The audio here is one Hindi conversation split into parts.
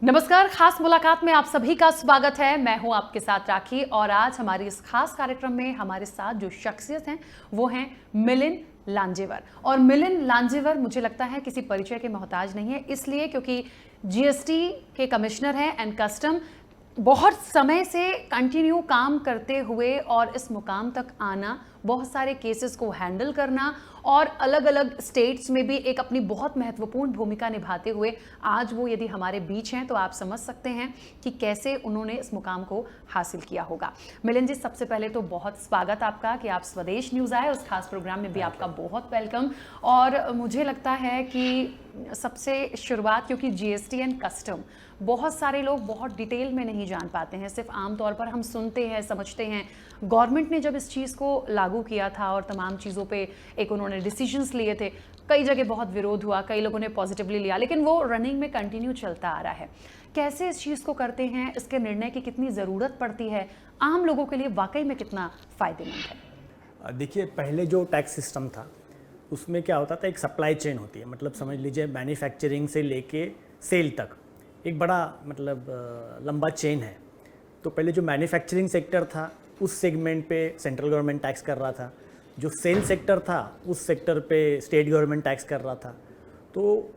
नमस्कार, खास मुलाकात में आप सभी का स्वागत है। मैं हूं आपके साथ राखी और आज हमारी इस खास कार्यक्रम में हमारे साथ जो शख्सियत हैं वो हैं मिलिंद लांजेवर। और मिलिंद लांजेवर मुझे लगता है किसी परिचय के मोहताज नहीं है, इसलिए क्योंकि जीएसटी के कमिश्नर हैं एंड कस्टम बहुत समय से कंटिन्यू काम करते हुए और इस मुकाम तक आना, बहुत सारे केसेस को हैंडल करना और अलग अलग स्टेट्स में भी एक अपनी बहुत महत्वपूर्ण भूमिका निभाते हुए आज वो यदि हमारे बीच हैं तो आप समझ सकते हैं कि कैसे उन्होंने इस मुकाम को हासिल किया होगा। मिलिंद जी, सबसे पहले तो बहुत स्वागत आपका कि आप स्वदेश न्यूज़ आए, उस खास प्रोग्राम में भी आपका बहुत वेलकम। और मुझे लगता है कि सबसे शुरुआत, क्योंकि जीएसटी एंड कस्टम बहुत सारे लोग बहुत डिटेल में नहीं जान पाते हैं, सिर्फ आम तौर पर हम सुनते हैं, समझते हैं। गवर्नमेंट ने जब इस चीज़ को लागू किया था और तमाम चीज़ों पे एक उन्होंने डिसीजंस लिए थे, कई जगह बहुत विरोध हुआ, कई लोगों ने पॉजिटिवली लिया, लेकिन वो रनिंग में कंटिन्यू चलता आ रहा है। कैसे इस चीज़ को करते हैं, इसके निर्णय की कितनी ज़रूरत पड़ती है, आम लोगों के लिए वाकई में कितना फ़ायदेमंद है? देखिए, पहले जो टैक्स सिस्टम था उसमें क्या होता था, एक सप्लाई चेन होती है, मतलब समझ लीजिए मैन्युफैक्चरिंग से लेके सेल तक एक बड़ा लंबा चेन है। तो पहले जो मैन्युफैक्चरिंग सेक्टर था उस सेगमेंट पे सेंट्रल गवर्नमेंट टैक्स कर रहा था, जो सेल सेक्टर था उस सेक्टर पे स्टेट गवर्नमेंट टैक्स कर रहा था। तो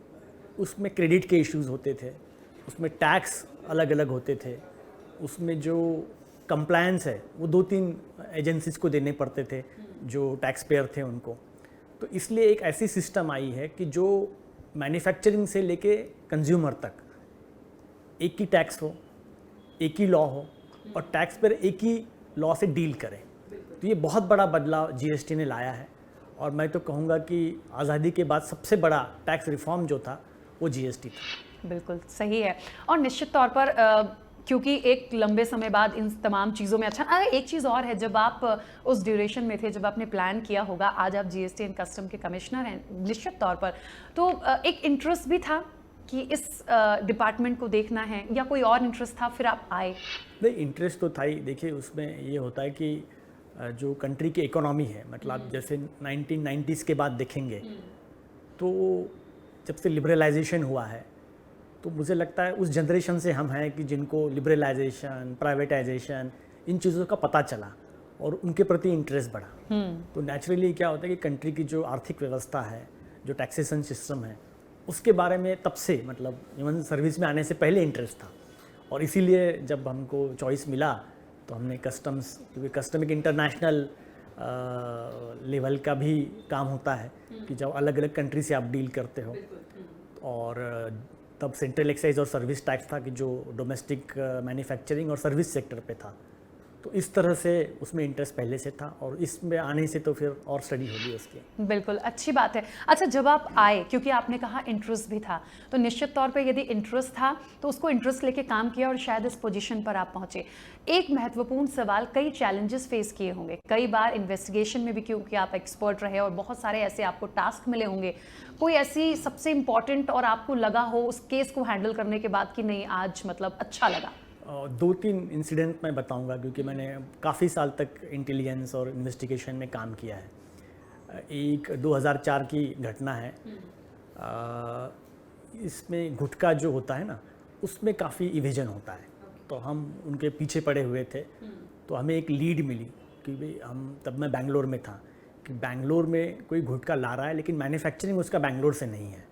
उसमें क्रेडिट के इश्यूज होते थे, उसमें टैक्स अलग अलग होते थे, उसमें जो कंप्लायंस है वो 2-3 एजेंसीज को देने पड़ते थे जो टैक्स पेयर थे उनको। तो इसलिए एक ऐसी सिस्टम आई है कि जो मैन्युफैक्चरिंग से लेके कंज्यूमर तक एक ही टैक्स हो, एक ही लॉ हो और टैक्स पर एक ही लॉ से डील करें। तो ये बहुत बड़ा बदलाव जीएसटी ने लाया है और मैं तो कहूँगा कि आज़ादी के बाद सबसे बड़ा टैक्स रिफॉर्म जो था वो जीएसटी था। बिल्कुल सही है। और निश्चित तौर पर क्योंकि एक लंबे समय बाद इन तमाम चीज़ों में एक चीज़ और है, जब आप उस ड्यूरेशन में थे, जब आपने प्लान किया होगा, आज आप जीएसटी एंड कस्टम के कमिश्नर हैं, निश्चित तौर पर तो एक इंटरेस्ट भी था कि इस डिपार्टमेंट को देखना है, या कोई और इंटरेस्ट था फिर आप आए? नहीं, इंटरेस्ट तो था ही। देखिए, उसमें ये होता है कि जो कंट्री की इकोनॉमी है, मतलब आप जैसे 1990s के बाद देखेंगे तो जब से लिबरलाइजेशन हुआ है तो मुझे लगता है उस जनरेशन से हम हैं कि जिनको लिबरलाइजेशन, प्राइवेटाइजेशन, इन चीज़ों का पता चला और उनके प्रति इंटरेस्ट बढ़ा। तो नेचुरली क्या होता है कि कंट्री की जो आर्थिक व्यवस्था है, जो टैक्सेशन सिस्टम है, उसके बारे में तब से इवन सर्विस में आने से पहले इंटरेस्ट था। और इसीलिए जब हमको चॉइस मिला तो हमने कस्टम्स, क्योंकि कस्टम एक इंटरनेशनल लेवल का भी काम होता है कि जब अलग अलग कंट्री से आप डील करते हो, और तब सेंट्रल एक्साइज और सर्विस टैक्स था कि जो डोमेस्टिक मैन्युफैक्चरिंग और सर्विस सेक्टर पे था। तो इस तरह से उसमें इंटरेस्ट पहले से था और इसमें आने से तो फिर और स्टडी होगी उसकी। बिल्कुल, अच्छी बात है। अच्छा, जब आप आए, क्योंकि आपने कहा इंटरेस्ट भी था, तो निश्चित तौर पे यदि इंटरेस्ट था तो उसको इंटरेस्ट लेके काम किया और शायद इस पोजीशन पर आप पहुंचे। एक महत्वपूर्ण सवाल, कई चैलेंजेस फेस किए होंगे, कई बार इन्वेस्टिगेशन में भी, क्योंकि आप एक्सपर्ट रहे और बहुत सारे ऐसे आपको टास्क मिले होंगे, कोई ऐसी सबसे इंपॉर्टेंट और आपको लगा हो उस केस को हैंडल करने के बाद कि नहीं आज अच्छा लगा? 2-3 इंसिडेंट मैं बताऊंगा, क्योंकि मैंने काफ़ी साल तक इंटेलिजेंस और इन्वेस्टिगेशन में काम किया है। एक 2004 की घटना है। इसमें गुटखा जो होता है ना, उसमें काफ़ी इवेजन होता है, तो हम उनके पीछे पड़े हुए थे। तो हमें एक लीड मिली कि भाई तब मैं बैंगलोर में था, कि बैंगलोर में कोई गुटखा ला रहा है लेकिन मैन्युफैक्चरिंग उसका बैंगलोर से नहीं है।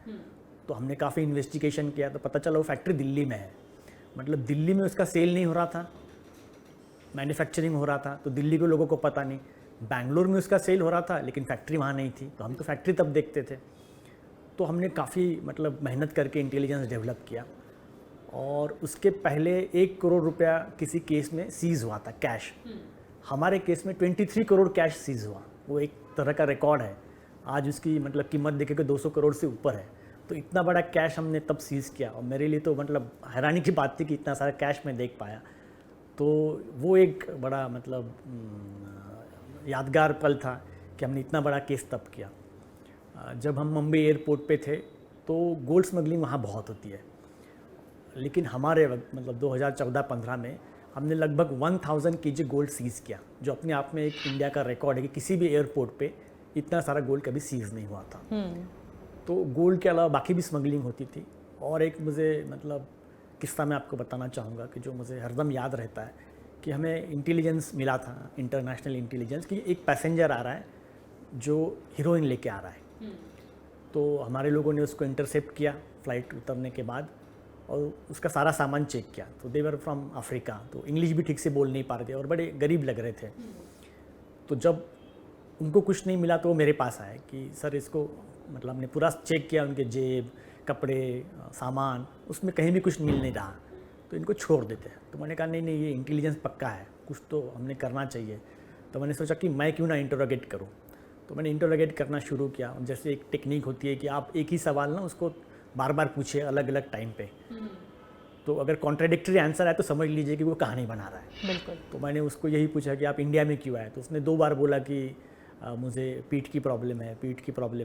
तो हमने काफ़ी इन्वेस्टिगेशन किया तो पता चला वो फैक्ट्री दिल्ली में है। मतलब दिल्ली में उसका सेल नहीं हो रहा था, मैन्युफैक्चरिंग हो रहा था, तो दिल्ली के लोगों को पता नहीं। बैंगलोर में उसका सेल हो रहा था लेकिन फैक्ट्री वहाँ नहीं थी, तो हम तो फैक्ट्री तब देखते थे। तो हमने काफ़ी मेहनत करके इंटेलिजेंस डेवलप किया और उसके पहले 1 करोड़ रुपया किसी केस में सीज़ हुआ था, कैश। हमारे केस में 23 करोड़ कैश सीज़ हुआ। वो एक तरह का रिकॉर्ड है। आज उसकी कीमत देखे कि 200 करोड़ से ऊपर है। तो इतना बड़ा कैश हमने तब सीज़ किया और मेरे लिए तो हैरानी की बात थी कि इतना सारा कैश मैं देख पाया। तो वो एक बड़ा यादगार पल था कि हमने इतना बड़ा केस तब किया। जब हम मुंबई एयरपोर्ट पे थे तो गोल्ड स्मगलिंग वहाँ बहुत होती है, लेकिन हमारे वक्त 2014-15 में हमने लगभग 1000 kg गोल्ड सीज़ किया, जो अपने आप में एक इंडिया का रिकॉर्ड है कि किसी भी एयरपोर्ट पे इतना सारा गोल्ड कभी सीज़ नहीं हुआ था। तो गोल्ड के अलावा बाकी भी स्मगलिंग होती थी। और एक मुझे किस्सा मैं आपको बताना चाहूँगा कि जो मुझे हरदम याद रहता है कि हमें इंटेलिजेंस मिला था, इंटरनेशनल इंटेलिजेंस, कि एक पैसेंजर आ रहा है जो हीरोइन लेके आ रहा है। तो हमारे लोगों ने उसको इंटरसेप्ट किया फ्लाइट उतरने के बाद और उसका सारा सामान चेक किया। तो दे वर फ्रॉम अफ्रीका, तो इंग्लिश भी ठीक से बोल नहीं पा रहे थे और बड़े गरीब लग रहे थे। तो जब उनको कुछ नहीं मिला तो वो मेरे पास आए कि सर इसको, मतलब हमने पूरा चेक किया, उनके जेब, कपड़े, सामान, उसमें कहीं भी कुछ मिल नहीं रहा, तो इनको छोड़ देते हैं। तो मैंने कहा नहीं नहीं, ये इंटेलिजेंस पक्का है, कुछ तो हमने करना चाहिए। तो मैंने सोचा कि मैं क्यों ना इंटरोगेट करूं। तो मैंने इंटरोगेट करना शुरू किया। जैसे एक टेक्निक होती है कि आप एक ही सवाल ना उसको बार बार पूछिए अलग अलग टाइम पे। तो अगर कॉन्ट्राडिक्टरी आंसर है तो समझ लीजिए कि वो कहानी बना रहा है। बिल्कुल। तो मैंने उसको यही पूछा कि आप इंडिया में क्यों आए। तो उसने 2 बार बोला कि मुझे पीठ की प्रॉब्लम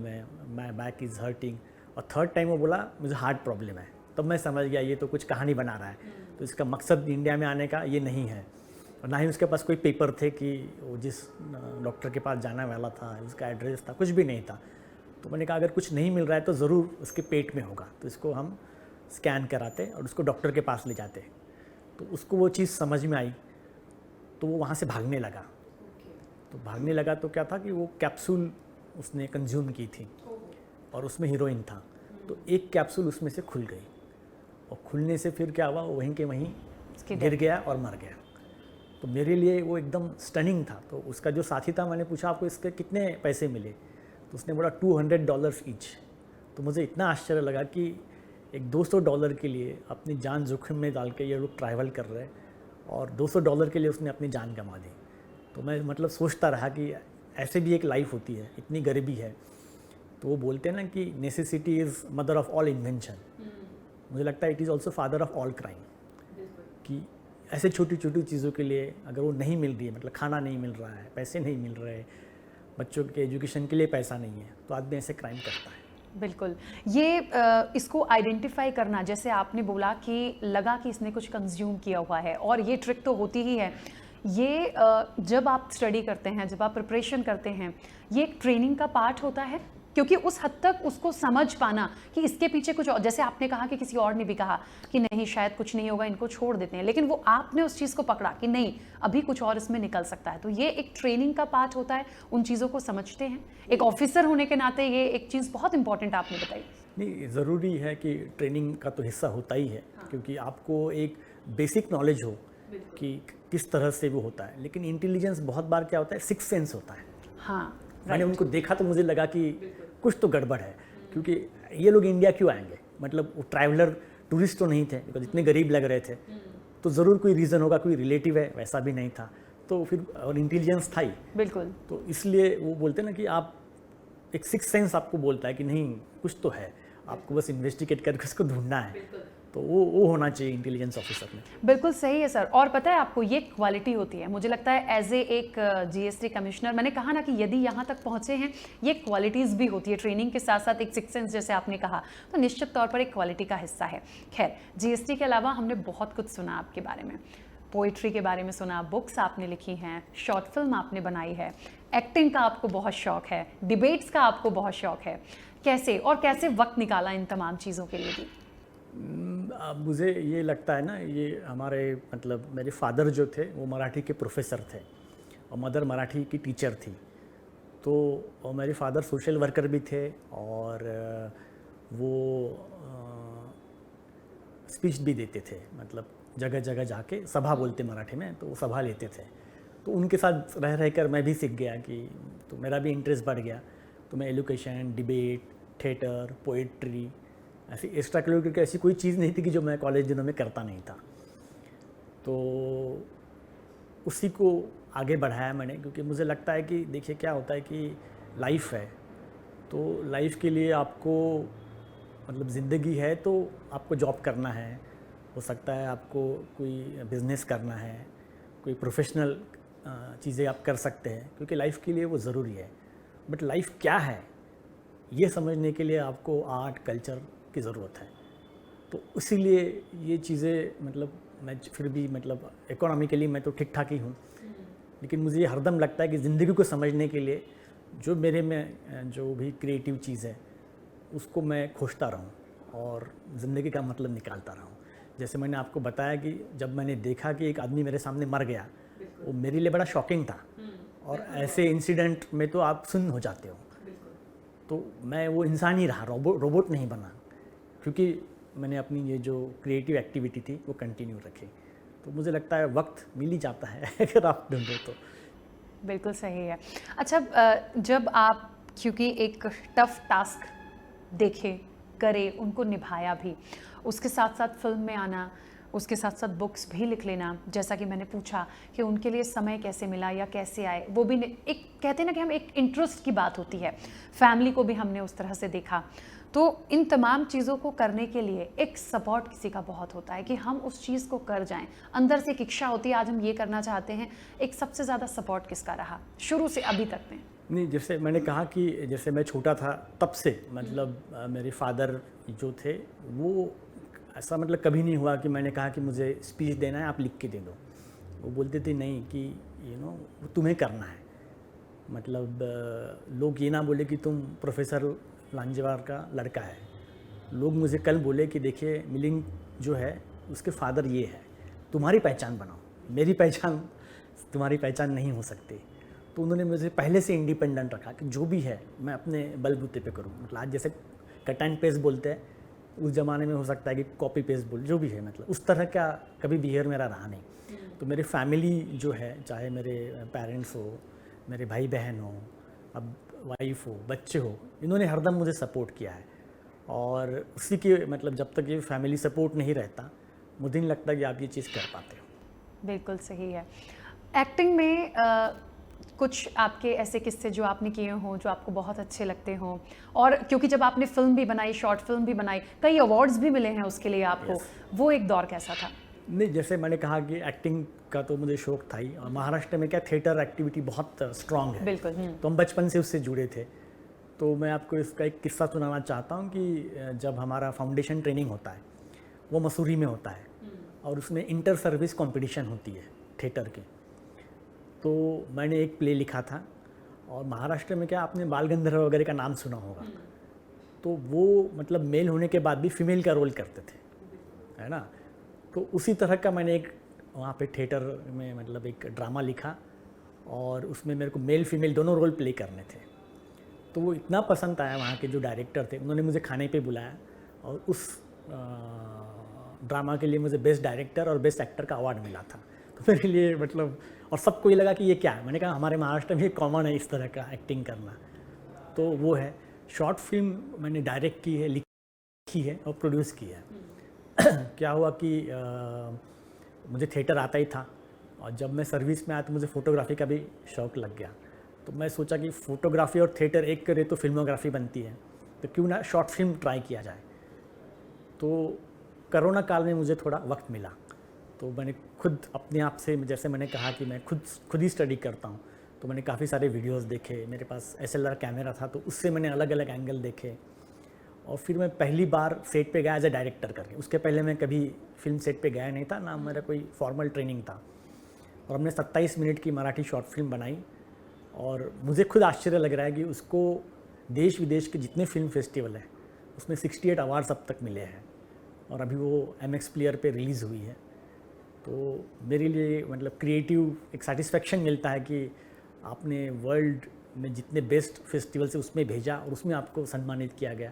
है, माय बैक इज़ हर्टिंग। और थर्ड टाइम वो बोला मुझे हार्ट प्रॉब्लम है। तब मैं समझ गया ये तो कुछ कहानी बना रहा है। तो इसका मकसद इंडिया में आने का ये नहीं है, और ना ही उसके पास कोई पेपर थे कि वो जिस डॉक्टर के पास जाने वाला था, उसका एड्रेस था, कुछ भी नहीं था। तो मैंने कहा अगर कुछ नहीं मिल रहा है तो ज़रूर उसके पेट में होगा, तो इसको हम स्कैन कराते और उसको डॉक्टर के पास ले जाते। तो उसको वो चीज़ समझ में आई, तो वो वहाँ से भागने लगा। तो भागने लगा तो क्या था कि वो कैप्सूल उसने कंज्यूम की थी और उसमें हीरोइन था। तो एक कैप्सूल उसमें से खुल गई, और खुलने से फिर क्या हुआ, वो वहीं के वहीं गिर गया और मर गया। तो मेरे लिए वो एकदम स्टनिंग था। तो उसका जो साथी था, मैंने पूछा आपको इसके कितने पैसे मिले। तो उसने बोला $200 ईच। तो मुझे इतना आश्चर्य लगा कि एक $200 के लिए अपनी जान जोखिम में डाल के ये लोग ट्रैवल कर रहे हैं, और $200 के लिए उसने अपनी जान गंवा दी। तो मैं मतलब सोचता रहा कि ऐसे भी एक लाइफ होती है, इतनी गरीबी है। तो वो बोलते हैं ना कि necessity is mother of all invention. मुझे लगता है it is also father of all crime. कि ऐसे छोटी छोटी चीज़ों के लिए अगर वो नहीं मिल रही है, मतलब खाना नहीं मिल रहा है, पैसे नहीं मिल रहे, बच्चों के एजुकेशन के लिए पैसा नहीं है, तो आदमी ऐसे क्राइम करता है। बिल्कुल। ये इसको आइडेंटिफाई करना, जैसे आपने बोला कि लगा कि इसने कुछ कंज्यूम किया हुआ है, और ये ट्रिक तो होती ही है। ये जब आप स्टडी करते हैं, जब आप प्रिपरेशन करते हैं, ये एक ट्रेनिंग का पार्ट होता है, क्योंकि उस हद तक उसको समझ पाना कि इसके पीछे कुछ और, जैसे आपने कहा कि किसी और ने भी कहा कि नहीं शायद कुछ नहीं होगा, इनको छोड़ देते हैं, लेकिन वो आपने उस चीज़ को पकड़ा कि नहीं अभी कुछ और इसमें निकल सकता है। तो ये एक ट्रेनिंग का पार्ट होता है, उन चीज़ों को समझते हैं। एक ऑफिसर होने के नाते ये एक चीज़ बहुत इंपॉर्टेंट आपने बताई। नहीं, ज़रूरी है कि ट्रेनिंग का तो हिस्सा होता ही है। हाँ। क्योंकि आपको एक बेसिक नॉलेज हो कि किस तरह से वो होता है। लेकिन इंटेलिजेंस बहुत बार क्या होता है, सिक्स सेंस होता है। हाँ, मैंने उनको देखा तो मुझे लगा कि कुछ तो गड़बड़ है, क्योंकि ये लोग इंडिया क्यों आएंगे, मतलब वो ट्रैवलर टूरिस्ट तो नहीं थे, बिकॉज इतने गरीब लग रहे थे, तो ज़रूर कोई रीज़न होगा, कोई रिलेटिव है, वैसा भी नहीं था। तो फिर और इंटेलिजेंस था ही। बिल्कुल। तो इसलिए वो बोलते हैं ना कि आप एक सिक्स सेंस आपको बोलता है कि नहीं कुछ तो है, आपको बस इन्वेस्टिगेट करके उसको ढूंढना है। तो वो होना चाहिए इंटेलिजेंस ऑफिसर में। बिल्कुल सही है सर। और पता है आपको ये क्वालिटी होती है, मुझे लगता है एज ए एक जीएसटी कमिश्नर, मैंने कहा ना कि यदि यहाँ तक पहुँचे हैं, ये क्वालिटीज़ भी होती है ट्रेनिंग के साथ साथ, एक सिक्स सेंस जैसे आपने कहा, तो निश्चित तौर पर एक क्वालिटी का हिस्सा है। खैर, जीएसटी के अलावा हमने बहुत कुछ सुना आपके बारे में, पोइट्री के बारे में सुना, बुक्स आपने लिखी हैं, शॉर्ट फिल्म आपने बनाई है, एक्टिंग का आपको बहुत शौक है, डिबेट्स का आपको बहुत शौक है। कैसे वक्त निकाला इन तमाम चीज़ों के लिए भी? मुझे ये लगता है ना, ये हमारे मतलब मेरे फादर जो थे वो मराठी के प्रोफेसर थे और मदर मराठी की टीचर थी। तो और मेरे फादर सोशल वर्कर भी थे, और वो स्पीच भी देते थे, मतलब जगह जगह जाके सभा बोलते मराठी में, तो वो सभा लेते थे। तो उनके साथ रह रहकर मैं भी सीख गया कि, तो मेरा भी इंटरेस्ट बढ़ गया। तो मैं एजुकेशन, डिबेट, थिएटर, पोइट्री, ऐसी एक्स्ट्रा करिकुलर ऐसी कोई चीज़ नहीं थी कि जो मैं कॉलेज दिनों में करता नहीं था। तो उसी को आगे बढ़ाया मैंने, क्योंकि मुझे लगता है कि देखिए क्या होता है कि लाइफ है, तो लाइफ के लिए आपको मतलब ज़िंदगी है तो आपको जॉब करना है, हो सकता है आपको कोई बिज़नेस करना है, कोई प्रोफेशनल चीज़ें आप कर सकते हैं, क्योंकि लाइफ के लिए वो ज़रूरी है। बट लाइफ क्या है ये समझने के लिए आपको आर्ट, कल्चर की ज़रूरत है। तो इसीलिए ये चीज़ें, मतलब मैं फिर भी मतलब इकोनॉमिकली मैं तो ठीक ठाक ही हूँ, लेकिन मुझे ये हरदम लगता है कि ज़िंदगी को समझने के लिए जो मेरे में जो भी क्रिएटिव चीज़ है उसको मैं खोजता रहूँ और ज़िंदगी का मतलब निकालता रहूँ। जैसे मैंने आपको बताया कि जब मैंने देखा कि एक आदमी मेरे सामने मर गया, वो मेरे लिए बड़ा शॉकिंग था। और ऐसे इंसिडेंट में तो आप सुन्न हो जाते हो। तो मैं वो इंसान ही रहा, रोबोट नहीं बना, क्योंकि मैंने अपनी ये जो क्रिएटिव एक्टिविटी थी वो कंटिन्यू रखी। तो मुझे लगता है वक्त मिल ही जाता है अगर आप ढूंढो तो। बिल्कुल सही है। अच्छा, जब आप, क्योंकि एक टफ टास्क देखे, करे, उनको निभाया भी, उसके साथ साथ फिल्म में आना, उसके साथ साथ बुक्स भी लिख लेना, जैसा कि मैंने पूछा कि उनके लिए समय कैसे मिला या कैसे आए, वो भी एक कहते हैं ना कि हम एक इंटरेस्ट की बात होती है, फैमिली को भी हमने उस तरह से देखा। तो इन तमाम चीज़ों को करने के लिए एक सपोर्ट किसी का बहुत होता है कि हम उस चीज़ को कर जाएं, अंदर से एक इच्छा होती है आज हम ये करना चाहते हैं। एक सबसे ज़्यादा सपोर्ट किसका रहा शुरू से अभी तक में? नहीं, जैसे मैंने कहा कि जैसे मैं छोटा था तब से मतलब मेरे फादर जो थे वो ऐसा मतलब कभी नहीं हुआ कि मैंने कहा कि मुझे स्पीच देना है, आप लिख के दे दो। वो बोलते थे नहीं कि वो तुम्हें करना है। मतलब लोग ये ना बोले कि तुम प्रोफेसर लांजेवार का लड़का है। लोग मुझे कल बोले कि देखिए मिलिंद जो है उसके फादर ये है, तुम्हारी पहचान बनाओ, मेरी पहचान तुम्हारी पहचान नहीं हो सकती। तो उन्होंने मुझे पहले से इंडिपेंडेंट रखा कि जो भी है मैं अपने बलबूते पे करूँ। मतलब आज जैसे कट एंड पेस्ट बोलते हैं, उस ज़माने में हो सकता है कि कॉपी पेस्ट बोल, जो भी है मतलब उस तरह का कभी बिहेवियर मेरा रहा नहीं। तो मेरी फैमिली जो है, चाहे मेरे पेरेंट्स हो, मेरे भाई बहन हो, अब वाइफ हो, बच्चे हो, इन्होंने हरदम मुझे सपोर्ट किया है। और उसी की मतलब जब तक ये फैमिली सपोर्ट नहीं रहता, मुझे नहीं लगता कि आप ये चीज़ कर पाते हो। बिल्कुल सही है। एक्टिंग में कुछ आपके ऐसे किस्से जो आपने किए हों जो आपको बहुत अच्छे लगते हों, और क्योंकि जब आपने फिल्म भी बनाई, शॉर्ट फिल्म भी बनाई, कई अवार्ड्स भी मिले हैं उसके लिए आपको, वो एक दौर कैसा था? नहीं, जैसे मैंने कहा कि एक्टिंग का तो मुझे शौक था ही, और महाराष्ट्र में क्या थिएटर एक्टिविटी बहुत स्ट्रांग है। बिल्कुल। तो हम बचपन से उससे जुड़े थे। तो मैं आपको इसका एक किस्सा सुनाना चाहता हूँ कि जब हमारा फाउंडेशन ट्रेनिंग होता है वो मसूरी में होता है, और उसमें इंटर सर्विस कंपटीशन होती है थिएटर की। तो मैंने एक प्ले लिखा था, और महाराष्ट्र में क्या आपने बाल गंधर्व वगैरह का नाम सुना होगा। तो वो मतलब मेल होने के बाद भी फीमेल का रोल करते थे, है ना। तो उसी तरह का मैंने एक वहाँ पे थिएटर में मतलब एक ड्रामा लिखा, और उसमें मेरे को मेल फीमेल दोनों रोल प्ले करने थे। तो वो इतना पसंद आया वहाँ के जो डायरेक्टर थे, उन्होंने मुझे खाने पे बुलाया, और उस ड्रामा के लिए मुझे बेस्ट डायरेक्टर और बेस्ट एक्टर का अवार्ड मिला था। तो मेरे लिए मतलब, और सबको ये लगा कि ये क्या है। मैंने कहा हमारे महाराष्ट्र में कॉमन है इस तरह का एक्टिंग करना। तो वो है। शॉर्ट फिल्म मैंने डायरेक्ट की है, लिखी है और प्रोड्यूस की है। क्या हुआ कि मुझे थिएटर आता ही था, और जब मैं सर्विस में आया तो मुझे फ़ोटोग्राफी का भी शौक़ लग गया। तो मैं सोचा कि फ़ोटोग्राफी और थिएटर एक करे तो फिल्मोग्राफी बनती है, तो क्यों ना शॉर्ट फिल्म ट्राई किया जाए। तो कोरोना काल में मुझे थोड़ा वक्त मिला, तो मैंने खुद अपने आप से, जैसे मैंने कहा कि मैं खुद ही स्टडी करता हूँ, तो मैंने काफ़ी सारे वीडियोस देखे। मेरे पास SLR कैमरा था, तो उससे मैंने अलग अलग एंगल देखे, और फिर मैं पहली बार सेट पे गया एज ए डायरेक्टर करके। उसके पहले मैं कभी फिल्म सेट पे गया नहीं था, ना मेरा कोई फॉर्मल ट्रेनिंग था। और हमने 27 मिनट की मराठी शॉर्ट फिल्म बनाई, और मुझे खुद आश्चर्य लग रहा है कि उसको देश विदेश के जितने फिल्म फेस्टिवल हैं उसमें 68 अवार्ड्स अब तक मिले हैं, और अभी वो MX प्लेयर पे रिलीज़ हुई है। तो मेरे लिए मतलब क्रिएटिव एक सेटिस्फेक्शन मिलता है कि आपने वर्ल्ड में जितने बेस्ट फेस्टिवल से उसमें भेजा, और उसमें आपको सम्मानित किया गया।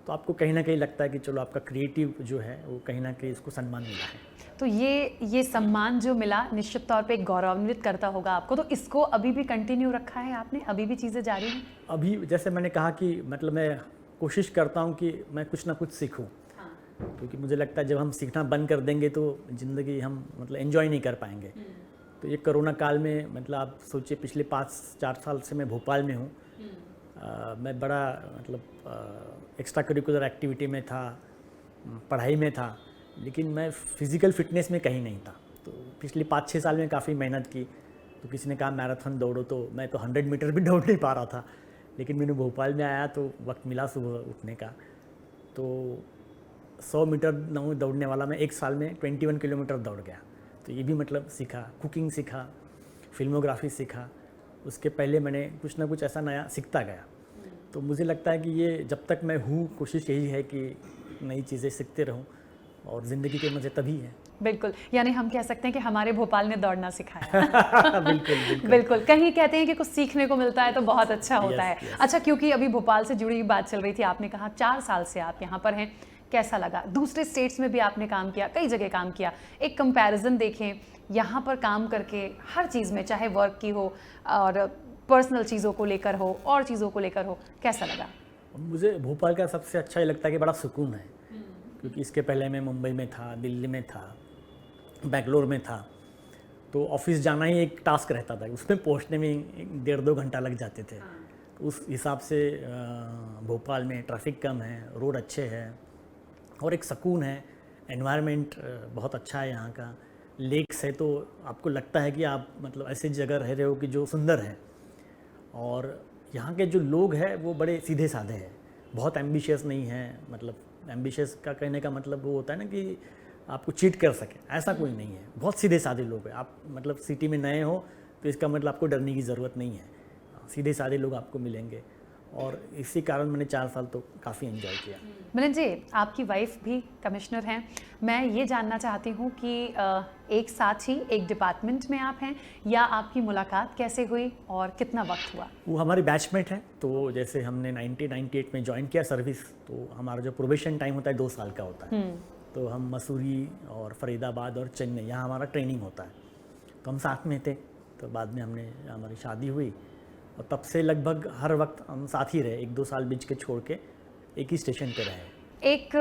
तो आपको कहीं ना कहीं लगता है कि चलो आपका क्रिएटिव जो है वो कहीं ना कहीं इसको सम्मान मिला है। तो ये सम्मान जो मिला निश्चित तौर पे गौरवान्वित करता होगा आपको। तो इसको अभी भी कंटिन्यू रखा है आपने, अभी भी चीज़ें जारी हैं? अभी जैसे मैंने कहा कि मतलब मैं कोशिश करता हूँ कि मैं कुछ ना कुछ सीखूँ, क्योंकि मुझे लगता है जब हम सीखना बंद कर देंगे तो ज़िंदगी हम मतलब एंजॉय नहीं कर पाएंगे। तो ये कोरोना काल में मतलब आप सोचिए, पिछले 5-4 साल से मैं भोपाल में हूँ। मैं बड़ा मतलब एक्स्ट्रा करिकुलर एक्टिविटी में था, पढ़ाई में था, लेकिन मैं फिज़िकल फिटनेस में कहीं नहीं था। तो पिछले 5-6 साल में काफ़ी मेहनत की। तो किसी ने कहा मैराथन दौड़ो, तो मैं तो 100 मीटर भी दौड़ नहीं पा रहा था। लेकिन मैंने भोपाल में आया तो वक्त मिला सुबह उठने का, तो 100 मीटर दौड़ने वाला मैं 1 साल में 21 किलोमीटर दौड़ गया। तो ये भी मतलब सीखा, कुकिंग सीखा, फिल्मोग्राफी सीखा। उसके पहले मैंने कुछ ना कुछ ऐसा नया सीखता गया। तो मुझे लगता है कि ये जब तक मैं हूँ, कोशिश यही है कि नई चीज़ें सीखते रहूँ, और ज़िंदगी के मज़े तभी हैं। बिल्कुल, यानी हम कह सकते हैं कि हमारे भोपाल ने दौड़ना सिखाया। बिल्कुल, बिल्कुल। बिल्कुल, कहीं कहते हैं कि कुछ सीखने को मिलता है तो बहुत अच्छा होता है। यस। अच्छा, क्योंकि अभी भोपाल से जुड़ी हुई बात चल रही थी, आपने कहा 4 साल से आप यहाँ पर हैं, कैसा लगा? दूसरे स्टेट्स में भी आपने काम किया, कई जगह काम किया, एक कंपैरिजन देखें यहाँ पर काम करके हर चीज़ में, चाहे वर्क की हो और पर्सनल चीज़ों को लेकर हो और चीज़ों को लेकर हो, कैसा लगा? मुझे भोपाल का सबसे अच्छा ये लगता है कि बड़ा सुकून है, क्योंकि इसके पहले मैं मुंबई में था, दिल्ली में था, बेंगलोर में था, तो ऑफिस जाना ही एक टास्क रहता था, उसमें पहुंचने में 1.5-2 घंटा लग जाते थे। तो उस हिसाब से भोपाल में ट्रैफिक कम है, रोड अच्छे हैं और एक सुकून है, एनवायरनमेंट बहुत अच्छा है यहाँ का, लेक्स है, तो आपको लगता है कि आप मतलब ऐसी जगह रह रहे हो कि जो सुंदर है। और यहाँ के जो लोग हैं वो बड़े सीधे साधे हैं, बहुत एम्बिशियस नहीं है, मतलब एम्बिशियस का कहने का मतलब वो होता है ना कि आपको चीट कर सके, ऐसा कोई नहीं है, बहुत सीधे साधे लोग हैं। आप मतलब सिटी में नए हो तो इसका मतलब आपको डरने की ज़रूरत नहीं है, सीधे साधे लोग आपको मिलेंगे, और इसी कारण मैंने 4 साल तो काफ़ी एंजॉय किया। मिलन जी, आपकी वाइफ भी कमिश्नर हैं, मैं ये जानना चाहती हूँ कि एक साथ ही एक डिपार्टमेंट में आप हैं, या आपकी मुलाकात कैसे हुई और कितना वक्त हुआ? वो हमारी बैचमेट है, तो जैसे हमने 1998 में ज्वाइन किया सर्विस, तो हमारा जो प्रोबेशन टाइम होता है 2 साल का होता है, तो हम मसूरी और फरीदाबाद और चेन्नई, यहाँ हमारा ट्रेनिंग होता है, तो हम साथ में थे। तो बाद में हमारी शादी हुई और तब से लगभग हर वक्त हम साथ ही रहे, 1-2 साल बीच के छोड़ के एक ही स्टेशन पे रहे। एक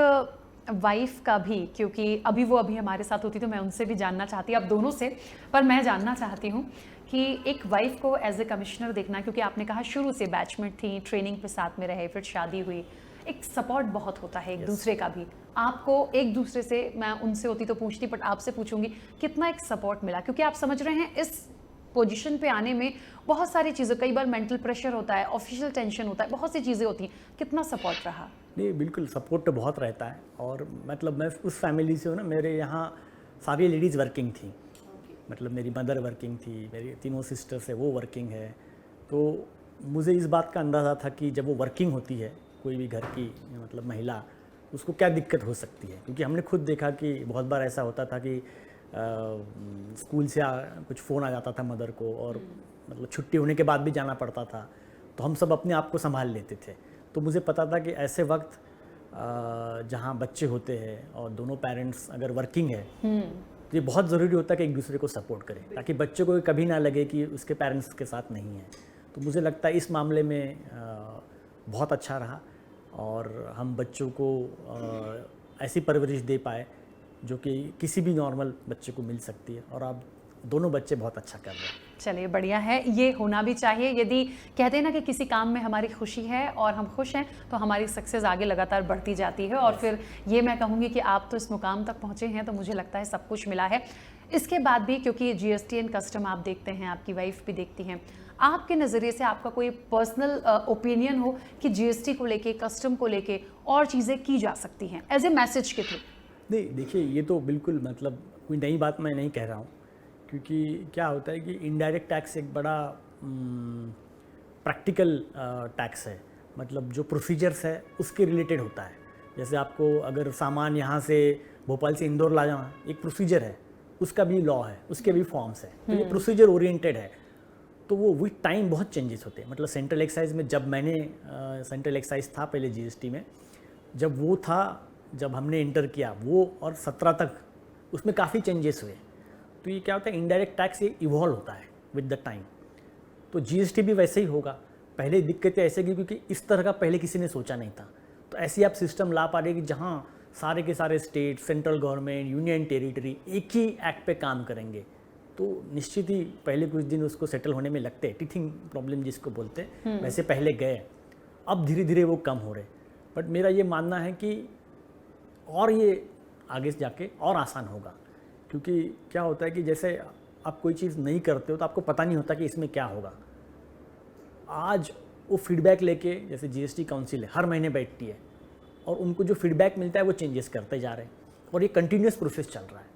वाइफ का भी, क्योंकि अभी हमारे साथ होती तो मैं उनसे भी जानना चाहती, आप दोनों से, पर मैं जानना चाहती हूँ कि एक वाइफ को एज ए कमिश्नर देखना, क्योंकि आपने कहा शुरू से बैचमेट थी, ट्रेनिंग पे साथ में रहे, फिर शादी हुई, एक सपोर्ट बहुत होता है एक दूसरे का भी। आपको एक दूसरे से, मैं उनसे होती तो पूछती, बट आपसे पूछूंगी, कितना एक सपोर्ट मिला? क्योंकि आप समझ रहे हैं इस पोजीशन पे आने में बहुत सारी चीज़ें, कई बार मेंटल प्रेशर होता है, ऑफिशियल टेंशन होता है, बहुत सी चीज़ें होती हैं, कितना सपोर्ट रहा? नहीं, बिल्कुल सपोर्ट तो बहुत रहता है, और मतलब मैं उस फैमिली से हूँ ना, मेरे यहाँ सारी लेडीज़ वर्किंग थी, मतलब मेरी मदर वर्किंग थी, मेरी 3 सिस्टर्स है वो वर्किंग है, तो मुझे इस बात का अंदाज़ा था कि जब वो वर्किंग होती है, कोई भी घर की मतलब महिला, उसको क्या दिक्कत हो सकती है, क्योंकि हमने खुद देखा कि बहुत बार ऐसा होता था कि स्कूल से कुछ फ़ोन आ जाता था मदर को, और मतलब छुट्टी होने के बाद भी जाना पड़ता था, तो हम सब अपने आप को संभाल लेते थे। तो मुझे पता था कि ऐसे वक्त जहाँ बच्चे होते हैं और दोनों पेरेंट्स अगर वर्किंग है, तो ये बहुत ज़रूरी होता है कि एक दूसरे को सपोर्ट करें, ताकि बच्चे को कभी ना लगे कि उसके पेरेंट्स के साथ नहीं है। तो मुझे लगता है इस मामले में बहुत अच्छा रहा, और हम बच्चों को ऐसी परवरिश दे पाए जो कि किसी भी नॉर्मल बच्चे को मिल सकती है, और आप दोनों बच्चे बहुत अच्छा कर रहे हैं। चलिए, बढ़िया है, ये होना भी चाहिए। यदि कहते हैं ना कि किसी काम में हमारी खुशी है और हम खुश हैं, तो हमारी सक्सेस आगे लगातार बढ़ती जाती है, और फिर ये मैं कहूँगी कि आप तो इस मुकाम तक पहुँचे हैं, तो मुझे लगता है सब कुछ मिला है। इसके बाद भी, क्योंकि GST एंड कस्टम आप देखते हैं, आपकी वाइफ भी देखती हैं, आपके नज़रिए से आपका कोई पर्सनल ओपिनियन हो कि GST को लेके, कस्टम को लेके और चीज़ें की जा सकती हैं एज ए मैसेज के थ्रू? नहीं, देखिए, ये तो बिल्कुल मतलब कोई नई बात मैं नहीं कह रहा हूँ, क्योंकि क्या होता है कि इनडायरेक्ट टैक्स एक बड़ा प्रैक्टिकल टैक्स है, मतलब जो प्रोसीजर्स है उसके रिलेटेड होता है। जैसे आपको अगर सामान यहाँ से भोपाल से इंदौर ला जाना, एक प्रोसीजर है, उसका भी लॉ है, उसके भी फॉर्म्स है, तो ये प्रोसीजर ओरिएंटेड है, तो वो विथ टाइम बहुत चेंजेस होते हैं। मतलब सेंट्रल एक्साइज में जब मैंने सेंट्रल एक्साइज था पहले GST में, जब वो था, जब हमने इंटर किया वो, और 17 तक उसमें काफ़ी चेंजेस हुए। तो ये क्या होता है, इनडायरेक्ट टैक्स ये इवॉल्व होता है विद द टाइम, तो GST भी वैसे ही होगा। पहले दिक्कतें ऐसे की क्योंकि इस तरह का पहले किसी ने सोचा नहीं था, तो ऐसे आप सिस्टम ला पा रहे कि जहाँ सारे के सारे state, central government, union territory एक ही एक्ट पे काम करेंगे, तो निश्चित ही पहले कुछ दिन उसको सेटल होने में लगते हैं, टीथिंग प्रॉब्लम जिसको बोलते हैं, वैसे पहले गए, अब धीरे धीरे वो कम हो रहे। बट मेरा ये मानना है कि और ये आगे जाके और आसान होगा, क्योंकि क्या होता है कि जैसे आप कोई चीज़ नहीं करते हो तो आपको पता नहीं होता कि इसमें क्या होगा। आज वो फीडबैक लेके, जैसे GST काउंसिल है, हर महीने बैठती है, और उनको जो फीडबैक मिलता है वो चेंजेस करते जा रहे हैं, और ये कंटिन्यूस प्रोसेस चल रहा है।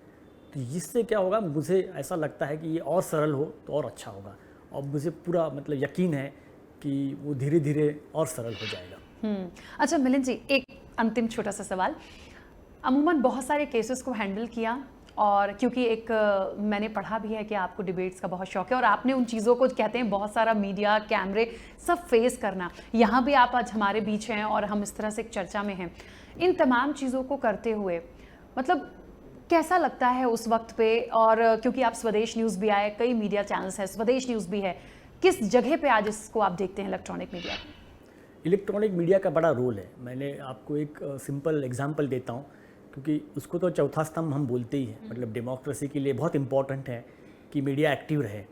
तो इससे क्या होगा, मुझे ऐसा लगता है कि ये और सरल हो तो और अच्छा होगा, और मुझे पूरा मतलब यकीन है कि वो धीरे धीरे और सरल हो जाएगा। अच्छा मिलिंद जी, एक अंतिम छोटा सा सवाल, अमूमन बहुत सारे केसेस को हैंडल किया, और क्योंकि एक मैंने पढ़ा भी है कि आपको डिबेट्स का बहुत शौक है और आपने उन चीज़ों को कहते हैं बहुत सारा मीडिया कैमरे सब फेस करना, यहाँ भी आप आज हमारे बीच हैं और हम इस तरह से एक चर्चा में हैं। इन तमाम चीज़ों को करते हुए मतलब कैसा लगता है उस वक्त पे, और क्योंकि आप स्वदेश न्यूज़ भी आए, कई मीडिया चैनल्स हैं, स्वदेश न्यूज़ भी है, किस जगह पे आज इसको आप देखते हैं इलेक्ट्रॉनिक मीडिया? इलेक्ट्रॉनिक मीडिया का बड़ा रोल है। मैंने आपको एक सिंपल एग्जांपल देता हूँ, क्योंकि उसको तो चौथा स्तंभ हम बोलते ही हैं। मतलब डेमोक्रेसी के लिए बहुत इंपॉर्टेंट है कि मीडिया एक्टिव रहे,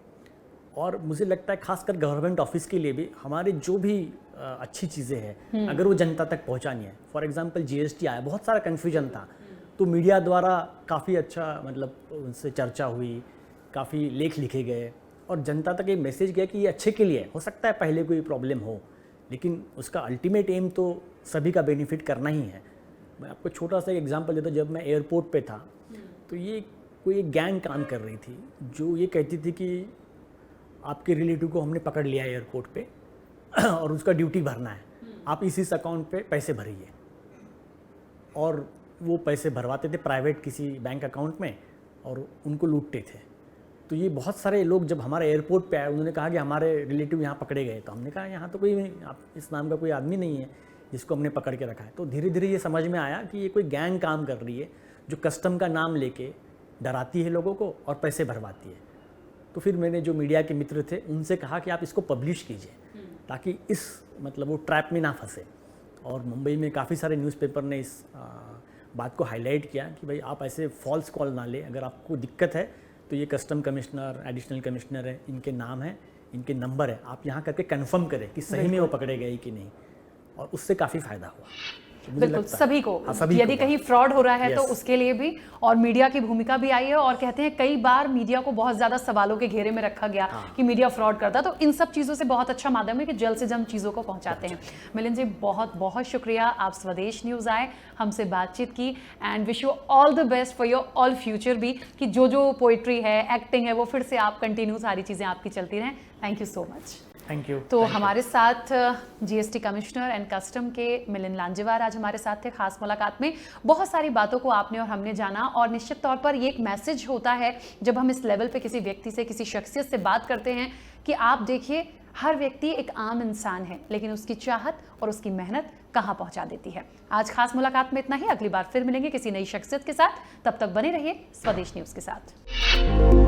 और मुझे लगता है खासकर गवर्नमेंट ऑफिस के लिए भी हमारे जो भी अच्छी चीज़ें हैं अगर वो जनता तक पहुँचानी है। फॉर एग्जांपल जीएसटी आया, बहुत सारा कन्फ्यूजन था, तो मीडिया द्वारा काफ़ी अच्छा मतलब उनसे चर्चा हुई, काफ़ी लेख लिखे गए और जनता तक ये मैसेज गया कि ये अच्छे के लिए हो सकता है पहले कोई प्रॉब्लम हो, लेकिन उसका अल्टीमेट एम तो सभी का बेनिफिट करना ही है। मैं आपको छोटा सा एग्जांपल देता हूँ। जब मैं एयरपोर्ट पे था तो ये कोई एक गैंग काम कर रही थी जो ये कहती थी कि आपके रिलेटिव को हमने पकड़ लिया एयरपोर्ट पे और उसका ड्यूटी भरना है, आप इस अकाउंट पे पैसे भरिए। और वो पैसे भरवाते थे प्राइवेट किसी बैंक अकाउंट में और उनको लूटते थे। तो ये बहुत सारे लोग जब हमारे एयरपोर्ट पे आए, उन्होंने कहा कि हमारे रिलेटिव यहाँ पकड़े गए। तो हमने कहा यहाँ तो कोई इस नाम का कोई आदमी नहीं है जिसको हमने पकड़ के रखा है। तो धीरे धीरे ये समझ में आया कि ये कोई गैंग काम कर रही है जो कस्टम का नाम लेके डराती है लोगों को और पैसे भरवाती है। तो फिर मैंने जो मीडिया के मित्र थे उनसे कहा कि आप इसको पब्लिश कीजिए ताकि इस मतलब वो ट्रैप में ना फंसे। और मुंबई में काफ़ी सारे न्यूज़पेपर ने इस बात को हाईलाइट किया कि भाई आप ऐसे फॉल्स कॉल ना लें। अगर आपको दिक्कत है तो ये कस्टम कमिश्नर, एडिशनल कमिश्नर है, इनके नाम है, इनके नंबर है, आप यहाँ करके कंफर्म करें कि सही में वो पकड़े गए कि नहीं, और उससे काफ़ी फायदा हुआ। तो बिल्कुल सभी को, सभी यदि कहीं फ्रॉड हो रहा है तो Yes. उसके लिए भी, और मीडिया की भूमिका भी आई है। और कहते हैं कई बार मीडिया को बहुत ज्यादा सवालों के घेरे में रखा गया कि मीडिया फ्रॉड करता, तो इन सब चीजों से बहुत अच्छा माध्यम है कि जल्द से जल्द चीजों को पहुंचाते हैं। मिलिंद जी बहुत बहुत शुक्रिया, आप स्वदेश न्यूज आए, हमसे बातचीत की, and wish you all the best for your all future भी, कि जो जो पोइट्री है, एक्टिंग है, वो फिर से आप कंटिन्यू सारी चीजें आपकी चलती रहें। Thank you so much. Thank you. तो हमारे साथ जीएसटी कमिश्नर एंड कस्टम के मिलिंद लांजेवार आज हमारे साथ थे खास मुलाकात में। बहुत सारी बातों को आपने और हमने जाना, और निश्चित तौर पर ये एक मैसेज होता है जब हम इस लेवल पे किसी व्यक्ति से, किसी शख्सियत से बात करते हैं कि आप देखिए हर व्यक्ति एक आम इंसान है, लेकिन उसकी चाहत और उसकी मेहनत कहाँ पहुंचा देती है। आज खास मुलाकात में इतना ही, अगली बार फिर मिलेंगे किसी नई शख्सियत के साथ। तब तक बने रहिए स्वदेश न्यूज के साथ।